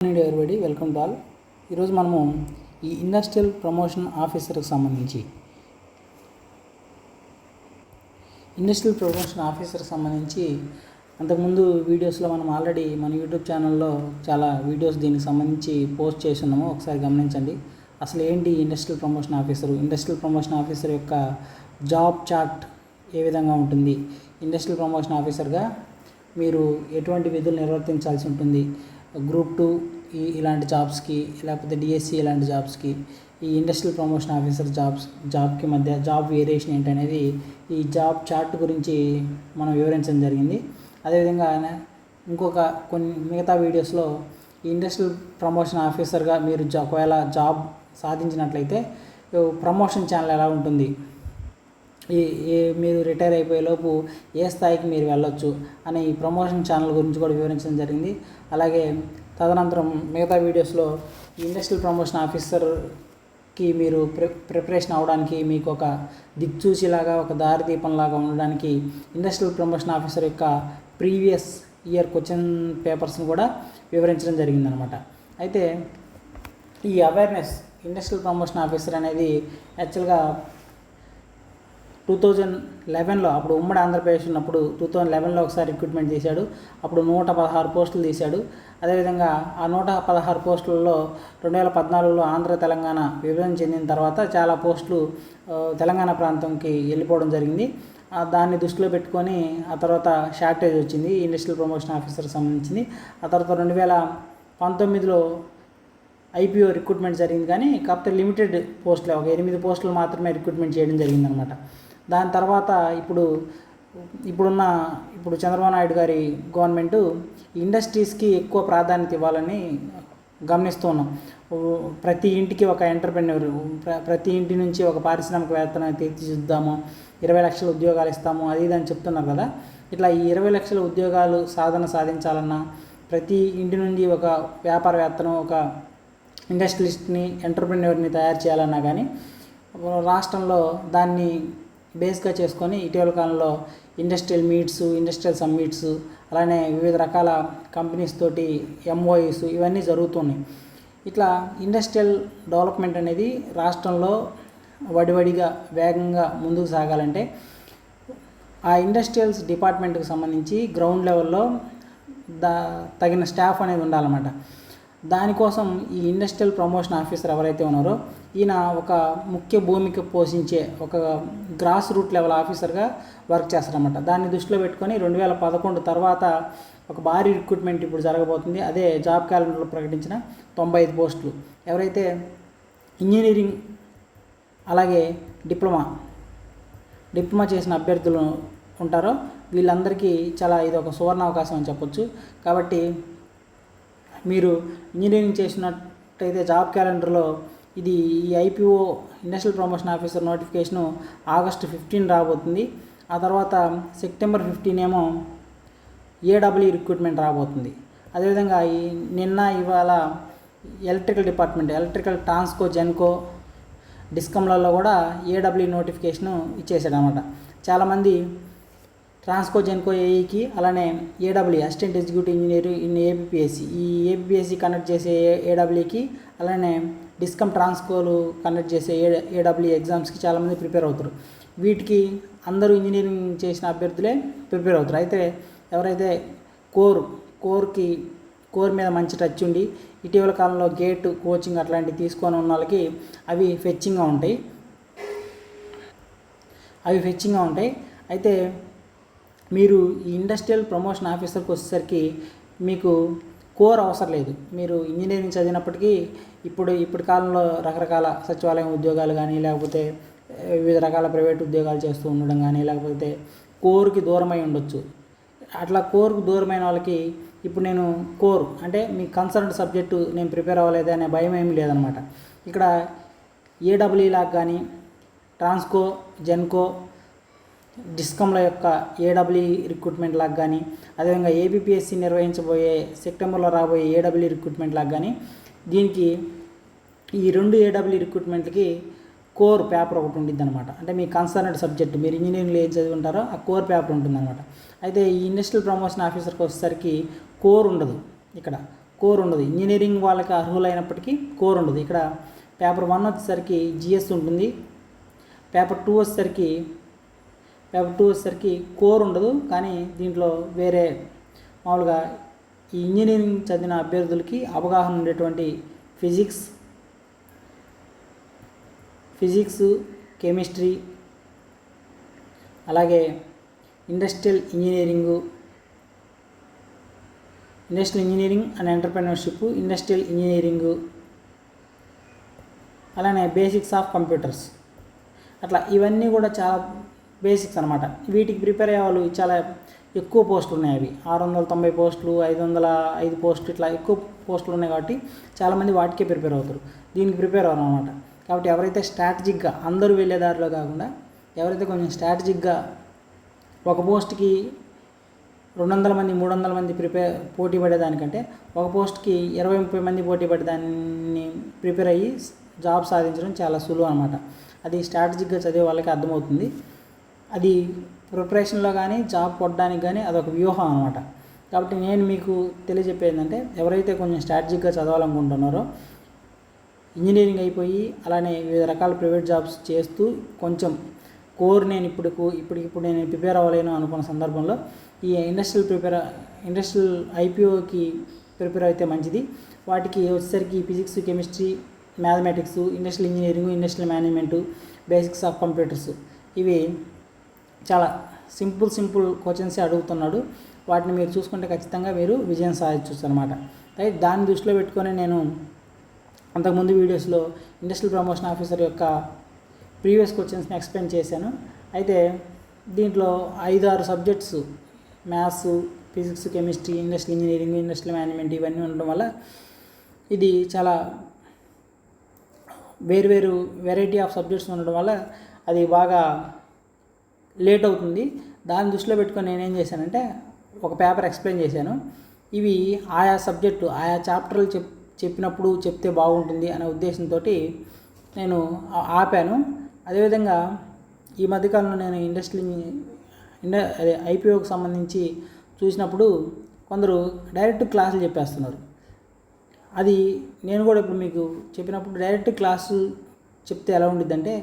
Everybody welcome to all. ఈరోజు మనము ఈ ఇండస్ట్రియల్ ప్రమోషన్ ఆఫీసర్కి సంబంధించి అంతకుముందు వీడియోస్లో మనం ఆల్రెడీ మన యూట్యూబ్ ఛానల్లో చాలా వీడియోస్ దీనికి సంబంధించి పోస్ట్ చేస్తున్నాము. ఒకసారి గమనించండి. అసలు ఏంటి ఇండస్ట్రియల్ ప్రమోషన్ ఆఫీసర్ యొక్క జాబ్ చార్ట్ ఏ విధంగా ఉంటుంది, ఇండస్ట్రియల్ ప్రమోషన్ ఆఫీసర్గా మీరు ఎటువంటి విధులు నిర్వర్తించాల్సి ఉంటుంది, గ్రూప్ 2 ఇలాంటి జాబ్స్కి, లేకపోతే డిఎస్సి ఇలాంటి జాబ్స్కి, ఈ ఇండస్ట్రియల్ ప్రమోషన్ ఆఫీసర్ జాబ్కి మధ్య జాబ్ వేరియేషన్ ఏంటనేది ఈ జాబ్ చార్ట్ గురించి మనం వివరించడం జరిగింది. అదేవిధంగా కొన్ని మిగతా వీడియోస్లో ఈ ఇండస్ట్రియల్ ప్రమోషన్ ఆఫీసర్గా మీరు ఒకవేళ జాబ్ సాధించినట్లయితే ప్రమోషన్ ఛానల్ ఎలా ఉంటుంది, మీరు రిటైర్ అయిపోయేలోపు ఏ స్థాయికి మీరు వెళ్ళొచ్చు అనే ఈ ప్రమోషన్ ఛానల్ గురించి కూడా వివరించడం జరిగింది. అలాగే తదనంతరం మిగతా వీడియోస్లో ఈ ఇండస్ట్రియల్ ప్రమోషన్ ఆఫీసర్కి మీరు ప్రిపరేషన్ అవ్వడానికి మీకు ఒక దిక్సూచిలాగా, ఒక దారిదీపంలాగా ఉండడానికి ఇండస్ట్రియల్ ప్రమోషన్ ఆఫీసర్ యొక్క ప్రీవియస్ ఇయర్ క్వశ్చన్ పేపర్స్ని కూడా వివరించడం జరిగిందనమాట. అయితే ఈ అవేర్నెస్ ఇండస్ట్రియల్ ప్రమోషన్ ఆఫీసర్ అనేది యాక్చువల్గా 2011లో అప్పుడు ఉమ్మడి ఆంధ్రప్రదేశ్ ఉన్నప్పుడు 2011లో ఒకసారి రిక్రూట్మెంట్ తీశాడు. అప్పుడు 116 పోస్టులు తీశాడు. అదేవిధంగా ఆ 116 పోస్టులలో 2014లో ఆంధ్ర తెలంగాణ విభజన చెందిన తర్వాత చాలా పోస్టులు తెలంగాణ ప్రాంతంకి వెళ్ళిపోవడం జరిగింది. దాన్ని దృష్టిలో పెట్టుకొని ఆ తర్వాత షార్టేజ్ వచ్చింది ఇండస్ట్రియల్ ప్రమోషన్ ఆఫీసర్కి సంబంధించింది. ఆ తర్వాత 2019లో ఐపీఓ రిక్రూట్మెంట్ జరిగింది, కానీ కాకపోతే లిమిటెడ్ పోస్టులు, ఒక 8 పోస్టులు మాత్రమే రిక్రూట్మెంట్ చేయడం జరిగిందనమాట. దాని తర్వాత ఇప్పుడు చంద్రబాబు నాయుడు గారి గవర్నమెంటు ఇండస్ట్రీస్కి ఎక్కువ ప్రాధాన్యత ఇవ్వాలని గమనిస్తూ ఉన్నాం. ప్రతి ఇంటికి ఒక ఎంటర్‌ప్రెన్యూర్, ప్రతి ఇంటి నుంచి ఒక పారిశ్రామికవేత్తను తీర్చిదిద్దాము, 20 లక్షల ఉద్యోగాలు ఇస్తాము, అది ఇది అని చెప్తున్నారు కదా. ఇట్లా ఈ 20 లక్షల ఉద్యోగాలు సాధించాలన్నా, ప్రతి ఇంటి నుండి ఒక వ్యాపారవేత్తను, ఒక ఇండస్ట్రియలిస్ట్ని, ఎంటర్‌ప్రెన్యూర్ని తయారు చేయాలన్నా కానీ రాష్ట్రంలో దాన్ని బేస్గా చేసుకొని ఇటీవల కాలంలో ఇండస్ట్రియల్ మీట్స్, ఇండస్ట్రియల్ సమ్మిట్స్, అలానే వివిధ రకాల కంపెనీస్ తోటి ఎంఓయూస్ ఇవన్నీ జరుగుతున్నాయి. ఇట్లా ఇండస్ట్రియల్ డెవలప్మెంట్ అనేది రాష్ట్రంలో వడివడిగా వేగంగా ముందుకు సాగాలంటే ఆ ఇండస్ట్రియల్స్ డిపార్ట్మెంట్కి సంబంధించి గ్రౌండ్ లెవెల్లో తగిన స్టాఫ్ అనేది ఉండాలన్నమాట. దానికోసం ఈ ఇండస్ట్రియల్ ప్రమోషన్ ఆఫీసర్ ఎవరైతే ఉన్నారో ఈయన ఒక ముఖ్య భూమిక పోషించే ఒక గ్రాస్ రూట్ లెవెల్ ఆఫీసర్గా వర్క్ చేస్తారన్నమాట. దాన్ని దృష్టిలో పెట్టుకొని 2011 తర్వాత ఒక భారీ రిక్రూట్మెంట్ ఇప్పుడు జరగబోతుంది. అదే జాబ్ క్యాలెండర్లో ప్రకటించిన 95 పోస్టులు. ఎవరైతే ఇంజనీరింగ్ అలాగే డిప్లొమా చేసిన అభ్యర్థులు ఉంటారో వీళ్ళందరికీ ఇది ఒక సువర్ణ అవకాశం అని చెప్పొచ్చు. కాబట్టి మీరు ఇంజనీరింగ్ చేసినట్టయితే జాబ్ క్యాలెండర్లో ఈ IPO industrial promotion officer notification August 15 రాబోతుంది. ఆ తర్వాత సెప్టెంబర్ 15 ఏమో ఏడబ్ల్యూ రిక్రూట్మెంట్ రాబోతుంది. అదేవిధంగా ఇవాళ electrical department, electrical Transco, Genco, డిస్కమ్లలో కూడా ఏడబ్ల్యూ నోటిఫికేషను ఇచ్చేసాడు అన్నమాట. చాలామంది ట్రాన్స్కో, జెన్కో ఏఈకి, అలానే AW assistant executive engineer in APSC, ఈ ఏపీఎస్సి కండక్ట్ చేసే ఏడబ్ల్యూకి, అలానే డిస్కమ్ ట్రాన్స్కోలు కండక్ట్ చేసే ఏడబ్ల్యూ ఎగ్జామ్స్కి చాలామంది ప్రిపేర్ అవుతారు. వీటికి అందరూ ఇంజనీరింగ్ చేసిన అభ్యర్థులే ప్రిపేర్ అవుతారు. అయితే ఎవరైతే కోర్ మీద మంచి టచ్ ఉండి ఇటీవల కాలంలో గేట్ కోచింగ్ అట్లాంటివి తీసుకొని ఉన్న వాళ్ళకి అవి ఫెచ్చింగ్గా ఉంటాయి. అయితే మీరు ఈ ఇండస్ట్రియల్ ప్రమోషన్ ఆఫీసర్కి వచ్చేసరికి మీకు కోర్ అవసరం లేదు. మీరు ఇంజనీరింగ్ చదివినప్పటికీ ఇప్పటి కాలంలో రకరకాల సచివాలయం ఉద్యోగాలు కానీ, లేకపోతే వివిధ రకాల ప్రైవేట్ ఉద్యోగాలు చేస్తూ ఉండడం కానీ, లేకపోతే కోర్కి దూరమై ఉండొచ్చు. అట్లా కోర్కు దూరమైన వాళ్ళకి ఇప్పుడు నేను కోర్ అంటే మీ కన్సర్న్డ్ సబ్జెక్టు నేను ప్రిపేర్ అవ్వలేదు అనే భయం ఏమీ లేదనమాట. ఇక్కడ ఏడబ్ల్యూ లాగా కానీ, ట్రాన్స్కో, జెన్కో, డిస్కమ్ల యొక్క ఏడబ్ల్యూ రిక్రూట్మెంట్ లాగా కానీ, అదేవిధంగా ఏపీఎస్సి నిర్వహించబోయే సెప్టెంబర్లో రాబోయే ఏడబ్ల్యూ రిక్రూట్మెంట్ లాగా కానీ, దీనికి ఈ 2 ఏడబ్ల్యూ రిక్రూట్మెంట్లకి కోర్ పేపర్ ఒకటి ఉంటుంది అనమాట. అంటే మీ కన్సర్న్డ్ సబ్జెక్ట్, మీరు ఇంజనీరింగ్లో ఏం చదివి ఉంటారో ఆ కోర్ పేపర్ ఉంటుందన్నమాట. అయితే ఈ ఇండస్ట్రియల్ ప్రమోషన్ ఆఫీసర్కి వచ్చేసరికి కోర్ ఉండదు. ఇక్కడ కోర్ ఉండదు. ఇంజనీరింగ్ వాళ్ళకి అర్హులైనప్పటికీ కోర్ ఉండదు. ఇక్కడ పేపర్ 1 వచ్చేసరికి జిఎస్ ఉంటుంది, పేపర్ 2 వచ్చేసరికి కోర్ ఉండదు. కానీ దీంట్లో వేరే మామూలుగా ఈ ఇంజనీరింగ్ చదివిన అభ్యర్థులకి అవగాహన ఉండేటువంటి ఫిజిక్స్, కెమిస్ట్రీ, అలాగే industrial engineering and entrepreneurship, industrial engineering, అలానే బేసిక్స్ ఆఫ్ కంప్యూటర్స్, అట్లా ఇవన్నీ కూడా చాలా బేసిక్స్ అనమాట. వీటికి ప్రిపేర్ అయ్యే వాళ్ళు చాలా ఎక్కువ పోస్టులు ఉన్నాయి. అవి 690 పోస్టులు, 505 పోస్టులు, ఇట్లా ఎక్కువ పోస్టులు ఉన్నాయి కాబట్టి చాలామంది వాటికే ప్రిపేర్ అవుతారు, దీనికి ప్రిపేర్ అవ్వరు అనమాట. కాబట్టి ఎవరైతే స్ట్రాటజిక్గా అందరూ వెళ్ళే దారిలో కాకుండా ఎవరైతే కొంచెం స్ట్రాటజిక్గా ఒక పోస్ట్కి 200 మంది 300 మంది పోటీ పడేదానికంటే ఒక పోస్ట్కి 20-30 మంది పోటీ పడేదాన్ని ప్రిపేర్ అయ్యి జాబ్ సాధించడం చాలా సులువు అనమాట. అది స్ట్రాటజిక్గా చదివే వాళ్ళకి అర్థమవుతుంది. అది ప్రిపరేషన్లో కానీ జాబ్ కొట్టడానికి కానీ అదొక వ్యూహం అనమాట. కాబట్టి నేను మీకు తెలియజెప్పేది ఏంటంటే, ఎవరైతే కొంచెం స్ట్రాటజిక్గా చదవాలనుకుంటున్నారో, ఇంజనీరింగ్ అయిపోయి అలానే వివిధ రకాల ప్రైవేట్ జాబ్స్ చేస్తూ కొంచెం కోర్ నేను ఇప్పుడు నేను ప్రిపేర్ అవ్వలేను అనుకున్న సందర్భంలో ఈ ఇండస్ట్రియల్ ఐపీఓకి ప్రిపేర్ అయితే మంచిది. వాటికి వచ్చేసరికి physics, chemistry, mathematics, industrial engineering, industrial management, basics of computers, ఇవి చాలా సింపుల్ క్వశ్చన్సే అడుగుతున్నాడు. వాటిని మీరు చూసుకుంటే ఖచ్చితంగా మీరు విజయం సాధించవచ్చు అనమాట. రైట్, దాన్ని దృష్టిలో పెట్టుకొని నేను అంతకుముందు వీడియోస్లో ఇండస్ట్రియల్ ప్రమోషన్ ఆఫీసర్ యొక్క ప్రీవియస్ క్వశ్చన్స్ని ఎక్స్ప్లెయిన్ చేశాను. అయితే దీంట్లో 5-6 subjects, maths, physics, chemistry, industrial engineering, industrial management ఇవన్నీ ఉండడం వల్ల ఇది చాలా వేరు వెరైటీ ఆఫ్ సబ్జెక్ట్స్ ఉండడం వల్ల అది బాగా లేట్ అవుతుంది. దాన్ని దృష్టిలో పెట్టుకొని నేనేం చేశానంటే ఒక పేపర్ ఎక్స్ప్లెయిన్ చేశాను. ఇవి ఆయా సబ్జెక్టు ఆయా చాప్టర్లు చెప్పినప్పుడు చెప్తే బాగుంటుంది అనే ఉద్దేశంతో నేను ఆపాను. అదేవిధంగా ఈ మధ్యకాలంలో నేను ఐపీఓకి సంబంధించి చూసినప్పుడు కొందరు డైరెక్ట్ క్లాసులు చెప్పేస్తున్నారు. అది నేను కూడా ఇప్పుడు మీకు చెప్పినప్పుడు డైరెక్ట్ క్లాసు చెప్తే ఎలా ఉండిద్దంటే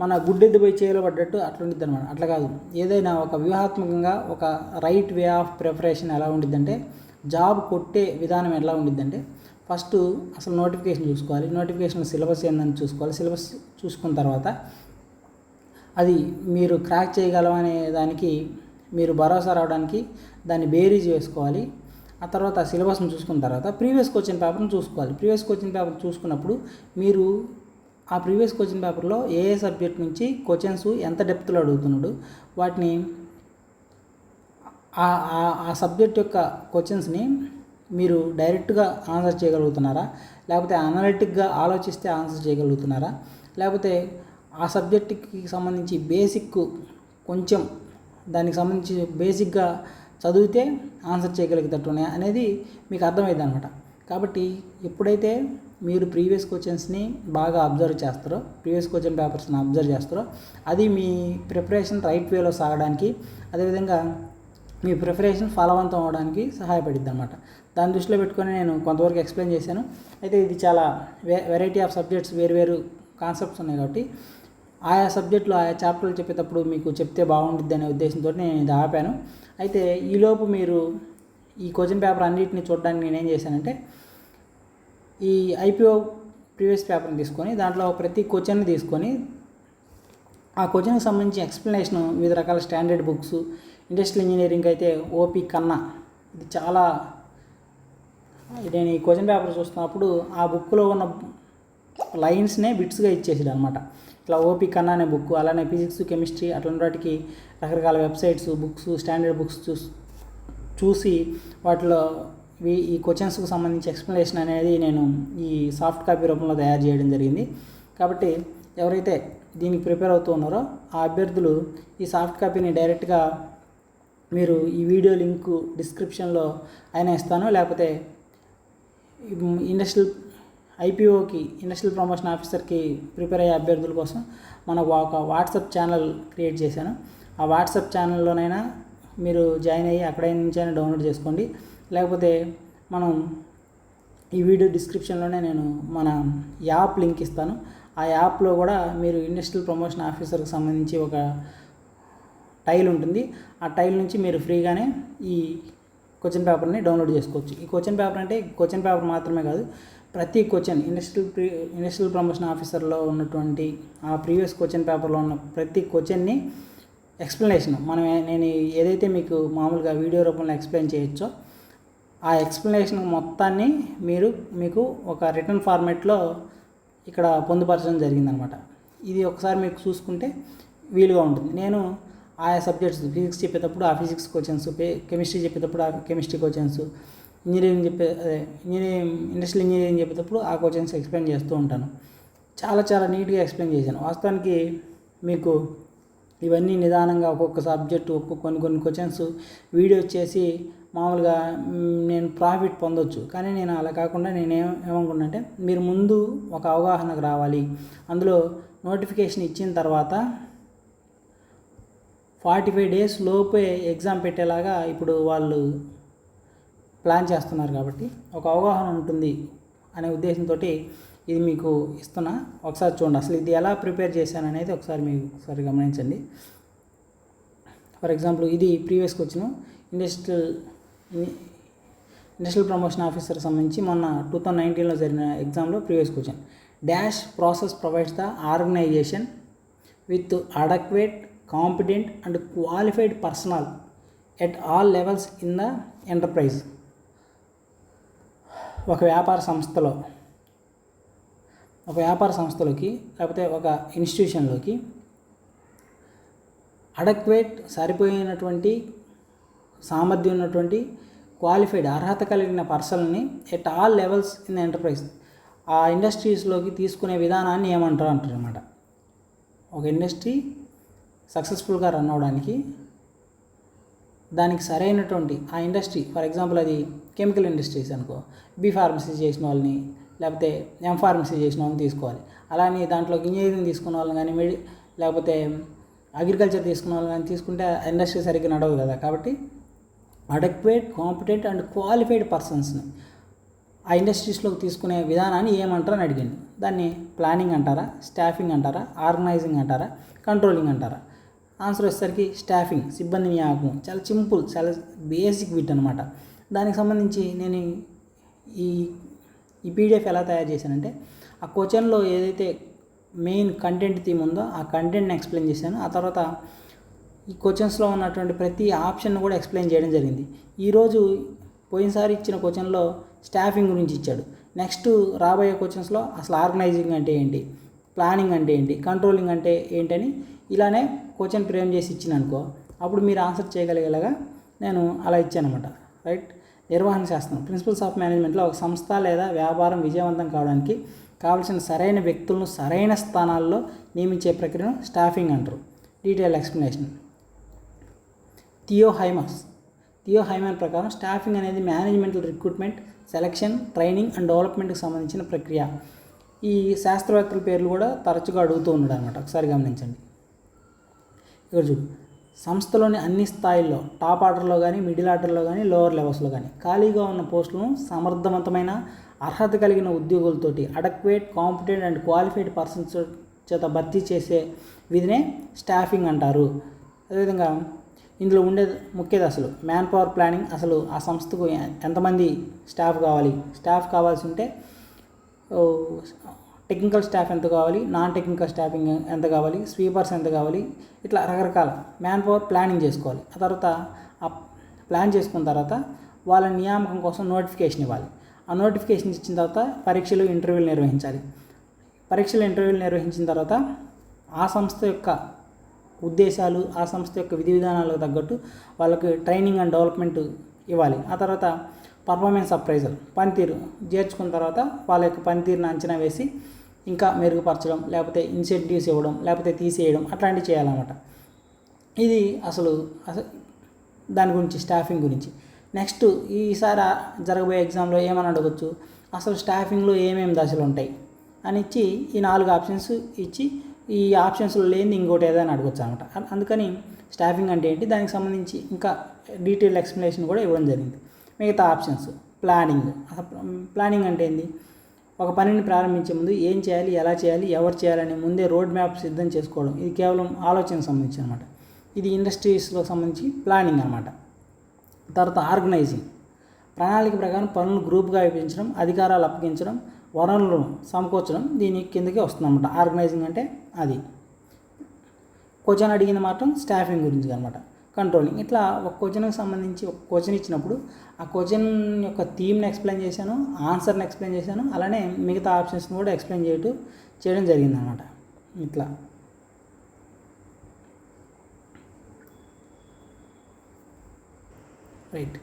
మన గుడ్డెద్దు పోయి చేయలో పడ్డట్టు అట్లా ఉండిద్ది అనమాట. అట్లా కాదు, ఏదైనా ఒక వ్యూహాత్మకంగా ఒక రైట్ వే ఆఫ్ ప్రిపరేషన్ ఎలా ఉండిద్దంటే, జాబ్ కొట్టే విధానం ఎలా ఉండిద్దంటే, ఫస్ట్ అసలు నోటిఫికేషన్ చూసుకోవాలి. నోటిఫికేషన్ సిలబస్ ఏందని చూసుకోవాలి. సిలబస్ చూసుకున్న తర్వాత అది మీరు క్రాక్ చేయగలమనే దానికి మీరు భరోసా రావడానికి దాన్ని బేరీజ్ వేసుకోవాలి. ఆ తర్వాత సిలబస్ని చూసుకున్న తర్వాత ప్రీవియస్ క్వశ్చన్ పేపర్ని చూసుకోవాలి. ప్రీవియస్ క్వశ్చన్ పేపర్ చూసుకున్నప్పుడు మీరు ఆ ప్రీవియస్ క్వశ్చన్ పేపర్లో ఏ సబ్జెక్ట్ నుంచి క్వశ్చన్స్ ఎంత డెప్త్లో అడుగుతున్నాడు, వాటిని ఆ సబ్జెక్ట్ యొక్క క్వశ్చన్స్ని మీరు డైరెక్ట్గా ఆన్సర్ చేయగలుగుతున్నారా, లేకపోతే అనలిటిక్గా ఆలోచిస్తే ఆన్సర్ చేయగలుగుతున్నారా, లేకపోతే ఆ సబ్జెక్ట్కి సంబంధించి బేసిక్ కొంచెం దానికి సంబంధించి బేసిక్గా చదివితే ఆన్సర్ చేయగలిగేటట్టు ఉన్నాయా అనేది మీకు అర్థమైంది అనమాట. కాబట్టి ఎప్పుడైతే మీరు ప్రీవియస్ క్వశ్చన్స్ని బాగా అబ్జర్వ్ చేస్తారో, ప్రీవియస్ క్వశ్చన్ పేపర్స్ని అబ్జర్వ్ చేస్తారో, అది మీ ప్రిపరేషన్ రైట్ వేలో సాగడానికి, అదేవిధంగా మీ ప్రిపరేషన్ ఫలవంతం అవడానికి సహాయపడిద్ది అనమాట. దాని దృష్టిలో పెట్టుకొని నేను కొంతవరకు ఎక్స్ప్లెయిన్ చేశాను. అయితే ఇది చాలా వెరైటీ ఆఫ్ సబ్జెక్ట్స్, వేరు కాన్సెప్ట్స్ ఉన్నాయి కాబట్టి ఆయా సబ్జెక్టులు ఆయా చాప్టర్లు చెప్పేటప్పుడు మీకు చెప్తే బాగుంటుంది అనే ఉద్దేశంతో నేను ఇది ఆపాను. అయితే ఈలోపు మీరు ఈ క్వశ్చన్ పేపర్ అన్నిటిని చూడడానికి నేనేం చేశానంటే, ఈ ఐపీఓ ప్రీవియస్ పేపర్ని తీసుకొని దాంట్లో ప్రతి క్వశ్చన్ని తీసుకొని ఆ క్వశ్చన్కి సంబంధించి ఎక్స్ప్లెనేషన్ వివిధ రకాల స్టాండర్డ్ బుక్స్, ఇండస్ట్రియల్ ఇంజనీరింగ్ అయితే ఓపి కన్నా, ఇది చాలా, నేను ఈ క్వశ్చన్ పేపర్ చూస్తున్నప్పుడు ఆ బుక్లో ఉన్న లైన్స్నే బిట్స్గా ఇచ్చేసాడు అనమాట. ఇట్లా ఓపి కన్నా అనే బుక్, అలానే ఫిజిక్స్, కెమిస్ట్రీ అట్లాంటి వాటికి రకరకాల వెబ్సైట్స్, బుక్స్, స్టాండర్డ్ బుక్స్ చూసి వాటిలో ఈ క్వశ్చన్స్కి సంబంధించి ఎక్స్ప్లెనేషన్ అనేది నేను ఈ సాఫ్ట్ కాపీ రూపంలో తయారు చేయడం జరిగింది. కాబట్టి ఎవరైతే దీనికి ప్రిపేర్ అవుతూ ఉన్నారో ఆ అభ్యర్థులు ఈ సాఫ్ట్ కాపీని డైరెక్ట్గా మీరు ఈ వీడియో లింక్ డిస్క్రిప్షన్లో అయినా ఇస్తాను, లేకపోతే ఐపీఓకి ఇండస్ట్రియల్ ప్రమోషన్ ఆఫీసర్కి ప్రిపేర్ అయ్యే అభ్యర్థుల కోసం మనకు ఒక వాట్సాప్ ఛానల్ క్రియేట్ చేశాను. ఆ వాట్సాప్ ఛానల్లోనైనా మీరు జాయిన్ అయ్యి అక్కడ నుంచైనా డౌన్లోడ్ చేసుకోండి. లేకపోతే మనం ఈ వీడియో డిస్క్రిప్షన్లోనే నేను మన యాప్ లింక్ ఇస్తాను. ఆ యాప్లో కూడా మీరు ఇండస్ట్రియల్ ప్రమోషన్ ఆఫీసర్కి సంబంధించి ఒక టైల్ ఉంటుంది. ఆ టైల్ నుంచి మీరు ఫ్రీగానే ఈ క్వశ్చన్ పేపర్ని డౌన్లోడ్ చేసుకోవచ్చు. ఈ క్వశ్చన్ పేపర్ అంటే క్వశ్చన్ పేపర్ మాత్రమే కాదు, ప్రతి క్వశ్చన్ ఇండస్ట్రియల్ ప్రమోషన్ ఆఫీసర్లో ఉన్నటువంటి ఆ ప్రీవియస్ క్వశ్చన్ పేపర్లో ఉన్న ప్రతి క్వశ్చన్ని ఎక్స్ప్లెనేషన్ నేను ఏదైతే మీకు మామూలుగా వీడియో రూపంలో ఎక్స్ప్లెయిన్ చేయొచ్చో ఆ ఎక్స్ప్లెనేషన్ మొత్తాన్ని మీకు ఒక రిటర్న్ ఫార్మాట్లో ఇక్కడ పొందుపరచడం జరిగిందనమాట. ఇది ఒకసారి మీకు చూసుకుంటే వీలుగా ఉంటుంది. నేను ఆయా సబ్జెక్ట్స్ ఫిజిక్స్ చెప్పేటప్పుడు ఆ ఫిజిక్స్ క్వశ్చన్స్, కెమిస్ట్రీ చెప్పేటప్పుడు ఆ కెమిస్ట్రీ క్వశ్చన్స్, ఇండస్ట్రియల్ ఇంజనీరింగ్ చెప్పేటప్పుడు ఆ క్వశ్చన్స్ ఎక్స్ప్లెయిన్ చేస్తూ ఉంటాను. చాలా నీట్గా ఎక్స్ప్లెయిన్ చేశాను. వాస్తవానికి మీకు ఇవన్నీ నిదానంగా ఒక్కొక్క సబ్జెక్టు కొన్ని క్వశ్చన్స్ వీడియో చేసి మామూలుగా నేను ప్రాఫిట్ పొందొచ్చు. కానీ నేను అలా కాకుండా ఏమనుకున్నానంటే మీరు ముందు ఒక అవగాహనకు రావాలి. అందులో నోటిఫికేషన్ ఇచ్చిన తర్వాత 45 days లోపే ఎగ్జామ్ పెట్టేలాగా ఇప్పుడు వాళ్ళు ప్లాన్ చేస్తున్నారు. కాబట్టి ఒక అవగాహన ఉంటుంది అనే ఉద్దేశంతో ఇది మీకు ఇస్తున్నా. ఒకసారి చూడండి అసలు ఇది ఎలా ప్రిపేర్ చేశాను అనేది ఒకసారి గమనించండి. ఫర్ ఎగ్జాంపుల్ ఇది previous question industrial promotion officer సంబంధించి మొన్న 2019లో జరిగిన ఎగ్జామ్లో previous question. Dash process provides the organisation with adequate, competent and qualified personnel at all levels in the enterprise. ఒక వ్యాపార సంస్థలోకి లేకపోతే ఒక ఇన్స్టిట్యూషన్లోకి అడక్వేట్, సరిపోయినటువంటి సామర్థ్యం ఉన్నటువంటి క్వాలిఫైడ్, అర్హత కలిగిన పర్సన్ని at all levels in the enterprise ఆ ఇండస్ట్రీస్లోకి తీసుకునే విధానాన్ని అంటారన్నమాట. ఒక ఇండస్ట్రీ సక్సెస్ఫుల్గా రన్ అవ్వడానికి దానికి సరైనటువంటి ఆ ఇండస్ట్రీ, ఫర్ ఎగ్జాంపుల్ అది కెమికల్ ఇండస్ట్రీస్ అనుకో, బి ఫార్మసీ చేసిన వాళ్ళని లేకపోతే ఎం ఫార్మసీ చేసిన వాళ్ళని తీసుకోవాలి. అలానే దాంట్లోకి ఇంజనీరింగ్ తీసుకున్న వాళ్ళని కానీ లేకపోతే అగ్రికల్చర్ తీసుకున్న వాళ్ళని కానీ తీసుకుంటే ఇండస్ట్రీ సరిగ్గా నడవదు కదా. కాబట్టి అడక్వేట్, కాంపిటెంట్ అండ్ క్వాలిఫైడ్ పర్సన్స్ని ఆ ఇండస్ట్రీస్లోకి తీసుకునే విధానాన్ని ఏమంటారని అడిగింది. దాన్ని ప్లానింగ్ అంటారా, స్టాఫింగ్ అంటారా, ఆర్గనైజింగ్ అంటారా, కంట్రోలింగ్ అంటారా? ఆన్సర్ వచ్చేసరికి స్టాఫింగ్, సిబ్బంది నియామకం. చాలా సింపుల్, చాలా బేసిక్ బిట్ అనమాట. దానికి సంబంధించి నేను ఈ పీడిఎఫ్ ఎలా తయారు చేశానంటే ఆ క్వశ్చన్లో ఏదైతే మెయిన్ కంటెంట్ థీమ్ ఉందో ఆ కంటెంట్ని ఎక్స్ప్లెయిన్ చేశాను. ఆ తర్వాత ఈ క్వశ్చన్స్లో ఉన్నటువంటి ప్రతి ఆప్షన్ కూడా ఎక్స్ప్లెయిన్ చేయడం జరిగింది. ఈరోజు పోయినసారి ఇచ్చిన క్వశ్చన్లో స్టాఫింగ్ గురించి ఇచ్చాడు. నెక్స్ట్ రాబోయే క్వశ్చన్స్లో అసలు ఆర్గనైజింగ్ అంటే ఏంటి, ప్లానింగ్ అంటే ఏంటి, కంట్రోలింగ్ అంటే ఏంటని ఇలానే క్వశ్చన్ ఫ్రేమ్ చేసి ఇచ్చిననుకో అప్పుడు మీరు ఆన్సర్ చేయగలిగేలాగా నేను అలా ఇచ్చానమాట. రైట్. నిర్వహణ శాస్త్రం, ప్రిన్సిపల్స్ ఆఫ్ మేనేజ్మెంట్లో ఒక సంస్థ లేదా వ్యాపారం విజయవంతం కావడానికి కావలసిన సరైన వ్యక్తులను సరైన స్థానాల్లో నియమించే ప్రక్రియను స్టాఫింగ్ అంటారు. Detail explanation. థియో హైమన్ ప్రకారం స్టాఫింగ్ అనేది మేనేజ్మెంటల్ రిక్రూట్మెంట్, సెలక్షన్, ట్రైనింగ్ అండ్ డెవలప్మెంట్కి సంబంధించిన ప్రక్రియ. ఈ శాస్త్రవేత్తల పేర్లు కూడా తరచుగా అడుగుతూ ఉన్నాడు అనమాట. ఒకసారి గమనించండి. ఇక్కడ చూడు, సంస్థలోని అన్ని స్థాయిల్లో టాప్ ఆర్డర్లో కానీ, మిడిల్ ఆర్డర్లో కానీ, లోవర్ లెవెల్స్లో కానీ ఖాళీగా ఉన్న పోస్టులను సమర్థవంతమైన అర్హత కలిగిన ఉద్యోగులతోటి adequate, competent and qualified persons చేత భర్తీ చేసే విధినే స్టాఫింగ్ అంటారు. అదేవిధంగా ఇందులో ఉండే ముఖ్య దశలు మ్యాన్ పవర్ ప్లానింగ్. అసలు ఆ సంస్థకు ఎంతమంది స్టాఫ్ కావాల్సి ఉంటే టెక్నికల్ స్టాఫ్ ఎంత కావాలి, నాన్ టెక్నికల్ స్టాఫింగ్ ఎంత కావాలి, స్వీపర్స్ ఎంత కావాలి, ఇట్లా రకరకాల మ్యాన్ పవర్ ప్లానింగ్ చేసుకోవాలి. ఆ తర్వాత ఆ ప్లాన్ చేసుకున్న తర్వాత వాళ్ళ నియామకం కోసం నోటిఫికేషన్ ఇవ్వాలి. ఆ నోటిఫికేషన్ ఇచ్చిన తర్వాత ఇంటర్వ్యూలు నిర్వహించాలి. ఇంటర్వ్యూలు నిర్వహించిన తర్వాత ఆ సంస్థ యొక్క ఉద్దేశాలు, ఆ సంస్థ యొక్క విధి విధానాలకు తగ్గట్టు వాళ్ళకి ట్రైనింగ్ అండ్ డెవలప్మెంట్ ఇవ్వాలి. ఆ తర్వాత పర్ఫార్మెన్స్ అప్రైజల్, పనితీరు చేర్చుకున్న తర్వాత వాళ్ళ యొక్క పనితీరుని అంచనా వేసి ఇంకా మెరుగుపరచడం, లేకపోతే ఇన్సెంటివ్స్ ఇవ్వడం, లేకపోతే తీసేయడం, అట్లాంటివి చేయాలన్నమాట. ఇది అసలు దాని గురించి, స్టాఫింగ్ గురించి. నెక్స్ట్ ఈసారి జరగబోయే ఎగ్జామ్లో ఏమని అడగచ్చు, అసలు స్టాఫింగ్లో ఏమేమి దశలు ఉంటాయి అని ఇచ్చి ఈ 4 ఆప్షన్స్ ఇచ్చి ఈ ఆప్షన్స్లో లేని ఇంకోటి ఏదైనా అడగచ్చు అనమాట. అందుకని స్టాఫింగ్ అంటే ఏంటి, దానికి సంబంధించి ఇంకా డీటెయిల్ ఎక్స్ప్లెనేషన్ కూడా ఇవ్వడం జరిగింది. మిగతా ఆప్షన్స్ ప్లానింగ్. ప్లానింగ్ అంటే ఏంది? ఒక పనిని ప్రారంభించే ముందు ఏం చేయాలి, ఎలా చేయాలి, ఎవరు చేయాలని ముందే రోడ్ మ్యాప్ సిద్ధం చేసుకోవడం. ఇది కేవలం ఆలోచనకు సంబంధించి అనమాట. ఇది ఇండస్ట్రీస్లో సంబంధించి ప్లానింగ్ అనమాట. తర్వాత ఆర్గనైజింగ్, ప్రణాళిక ప్రకారం పనులు గ్రూప్గా విభజించడం, అధికారాలు అప్పగించడం, వనరులను సమకూర్చడం దీని కిందకే వస్తుంది అనమాట. ఆర్గనైజింగ్ అంటే అది. క్వశ్చన్ అడిగింది మాత్రం స్టాఫింగ్ గురించి అనమాట. కంట్రోలింగ్. ఇట్లా ఒక క్వశ్చన్కి సంబంధించి ఒక క్వశ్చన్ ఇచ్చినప్పుడు ఆ క్వశ్చన్ యొక్క థీమ్ని ఎక్స్ప్లెయిన్ చేశాను, ఆన్సర్ని ఎక్స్ప్లెయిన్ చేశాను, అలానే మిగతా ఆప్షన్స్ని కూడా ఎక్స్ప్లెయిన్ చేయడం జరిగింది అనమాట. ఇట్లా right.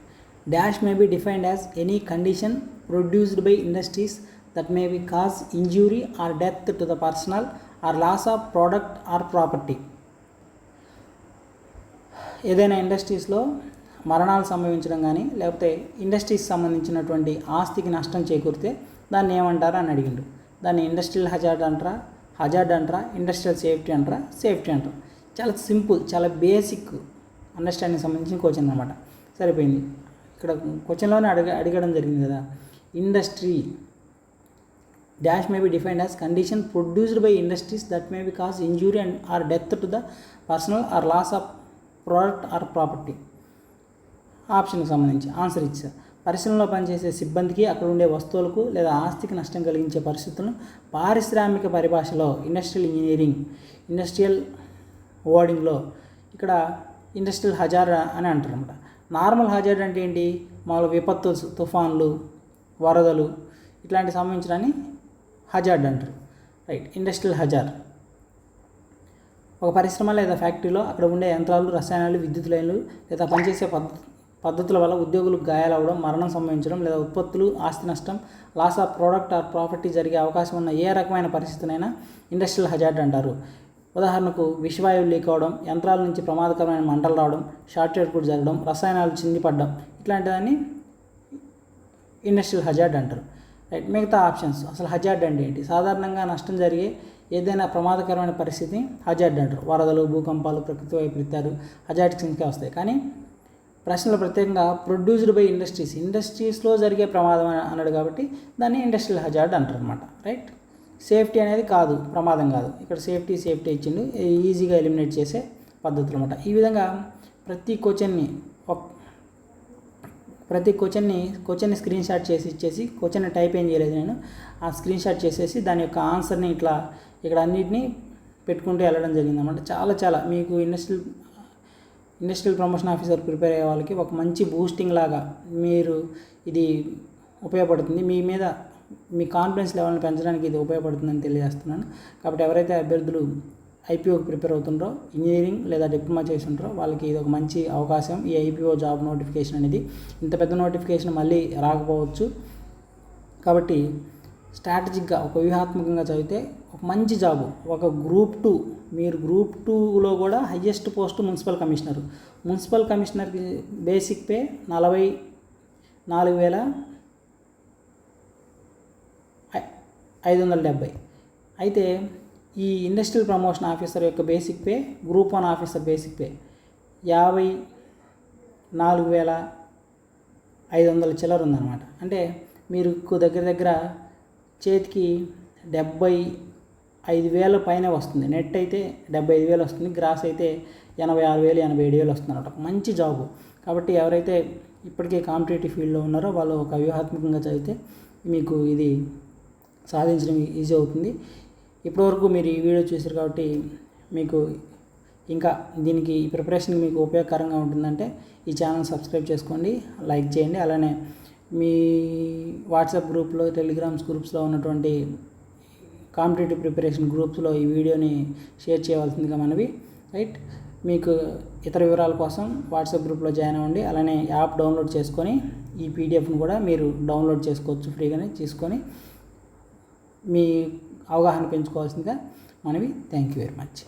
Dash may be defined as any condition produced by industries that may be cause injury or death to the personal or loss of product or property. ఏదైనా ఇండస్ట్రీస్లో మరణాలు సంభవించడం కానీ లేకపోతే ఇండస్ట్రీస్ సంబంధించినటువంటి ఆస్తికి నష్టం చేకూరితే దాన్ని ఏమంటారా అని అడిగిండు. దాన్ని ఇండస్ట్రియల్ హజార్డ్ అంటారా, ఇండస్ట్రియల్ సేఫ్టీ అంటారా. చాలా సింపుల్, చాలా బేసిక్ అండర్స్టాండింగ్ సంబంధించిన క్వశ్చన్ అనమాట. సరిపోయింది. ఇక్కడ క్వశ్చన్లోనే అడగడం జరిగింది కదా. Industry dash may be defined as condition produced by industries that may be cause injury and or death to the personal or loss of product or property. ఆప్షన్కి సంబంధించి answer ఇచ్చారు. పరిశ్రమలో పనిచేసే సిబ్బందికి, అక్కడ ఉండే వస్తువులకు లేదా ఆస్తికి నష్టం కలిగించే పరిస్థితులను పారిశ్రామిక పరిభాషలో ఇండస్ట్రియల్ ఇంజనీరింగ్, ఇండస్ట్రియల్ వర్డింగ్లో ఇక్కడ ఇండస్ట్రియల్ హజార్డ్ అని అంటారు అనమాట. నార్మల్ హజార్డ్ అంటే ఏంటి? మామూలు విపత్తు, తుఫాన్లు, వరదలు ఇట్లాంటి సంబంధించడాన్ని హజార్డ్ అంటారు. రైట్. ఇండస్ట్రియల్ హజార్డ్ ఒక పరిశ్రమ లేదా ఫ్యాక్టరీలో అక్కడ ఉండే యంత్రాలు, రసాయనాలు, విద్యుత్ లైన్లు లేదా పనిచేసే పద్ధతుల వల్ల ఉద్యోగులకు గాయాలవడం, మరణం సంభవించడం లేదా ఉత్పత్తులు, ఆస్తి నష్టం, loss of product or property జరిగే అవకాశం ఉన్న ఏ రకమైన పరిస్థితినైనా ఇండస్ట్రియల్ హజార్డ్ అంటారు. ఉదాహరణకు విషవాయువు లీక్ అవడం, యంత్రాల నుంచి ప్రమాదకరమైన మంటలు రావడం, షార్ట్ సర్క్యూట్ జరగడం, రసాయనాలు చిందిపడడం ఇట్లాంటిదాన్ని ఇండస్ట్రియల్ హజార్డ్ అంటారు. రైట్. మిగతా ఆప్షన్స్ అసలు హజార్డ్ అంటే ఏంటి? సాధారణంగా నష్టం జరిగే ఏదైనా ప్రమాదకరమైన పరిస్థితిని హజార్డ్ అంటారు. వరదలు, భూకంపాలు, ప్రకృతి వైపరీత్యాలు హజార్డ్ కిందకే వస్తాయి. కానీ ప్రశ్నలు ప్రత్యేకంగా ప్రొడ్యూస్డ్ బై ఇండస్ట్రీస్లో జరిగే ప్రమాదం అన్నాడు కాబట్టి దాన్ని ఇండస్ట్రియల్ హజార్డ్ అంటారు అనమాట. రైట్. సేఫ్టీ అనేది కాదు, ప్రమాదం కాదు. ఇక్కడ సేఫ్టీ ఇచ్చిండు, ఈజీగా ఎలిమినేట్ చేసే పద్ధతులు అనమాట. ఈ విధంగా ప్రతి క్వశ్చన్ని స్క్రీన్ షాట్ చేసి ఇచ్చేసి, క్వశ్చన్ని టైప్ ఏం చేయలేదు నేను, ఆ స్క్రీన్ షాట్ చేసేసి దాని యొక్క ఆన్సర్ని ఇట్లా ఇక్కడ అన్నిటినీ పెట్టుకుంటూ వెళ్ళడం జరిగింది అన్నమాట. చాలా మీకు ఇండస్ట్రియల్ ప్రమోషన్ ఆఫీసర్ ప్రిపేర్ అయ్యే వాళ్ళకి ఒక మంచి బూస్టింగ్ లాగా మీరు ఇది ఉపయోగపడుతుంది. మీ కాన్ఫిడెన్స్ లెవెల్ని పెంచడానికి ఇది ఉపయోగపడుతుందని తెలియజేస్తున్నాను. కాబట్టి ఎవరైతే అభ్యర్థులు ఐపీఓకి ప్రిపేర్ అవుతుండ్రో, ఇంజనీరింగ్ లేదా డిప్లొమా చేసి ఉంటారో వాళ్ళకి ఇది ఒక మంచి అవకాశం. ఈ ఐపీఓ జాబ్ నోటిఫికేషన్ అనేది ఇంత పెద్ద నోటిఫికేషన్ మళ్ళీ రాకపోవచ్చు. కాబట్టి స్ట్రాటజిక్గా, ఒక వ్యూహాత్మకంగా చదివితే ఒక మంచి జాబు. ఒక మీరు గ్రూప్ 2లో కూడా హయ్యెస్ట్ పోస్ట్ మున్సిపల్ కమిషనర్కి బేసిక్ పే 44,570. అయితే ఈ ఇండస్ట్రియల్ ప్రమోషన్ ఆఫీసర్ యొక్క basic pay, group 1 officer basic pay 54,500 చిల్లర ఉందన్నమాట. అంటే మీరు దగ్గర చేతికి 75,000 పైన వస్తుంది. నెట్ అయితే 75,000 వస్తుంది, గ్రాస్ అయితే 86,000, 87,000 వస్తుంది అన్నమాట. మంచి జాబు. కాబట్టి ఎవరైతే ఇప్పటికే కాంపిటేటివ్ ఫీల్డ్లో ఉన్నారో వాళ్ళు ఒక వ్యూహాత్మకంగా చదివితే మీకు ఇది సాధించడం ఈజీ అవుతుంది. ఇప్పటివరకు మీరు ఈ వీడియో చూసారు కాబట్టి మీకు ఇంకా దీనికి ఈ ప్రిపరేషన్ మీకు ఉపయోగకరంగా ఉంటుందంటే ఈ ఛానల్ సబ్స్క్రైబ్ చేసుకోండి, లైక్ చేయండి. అలానే మీ వాట్సాప్ గ్రూప్లో, టెలిగ్రామ్స్ గ్రూప్స్లో ఉన్నటువంటి కాంపిటేటివ్ ప్రిపరేషన్ గ్రూప్స్లో ఈ వీడియోని షేర్ చేయవలసిందిగా మనవి. రైట్. మీకు ఇతర వివరాల కోసం వాట్సాప్ గ్రూప్లో జాయిన్ అవ్వండి. అలానే యాప్ డౌన్లోడ్ చేసుకొని ఈ పీడిఎఫ్ను కూడా మీరు డౌన్లోడ్ చేసుకోవచ్చు ఫ్రీగానే. తీసుకొని మీ అవగాహన పెంచుకోవాల్సిందిగా మనవి. Thank you very much.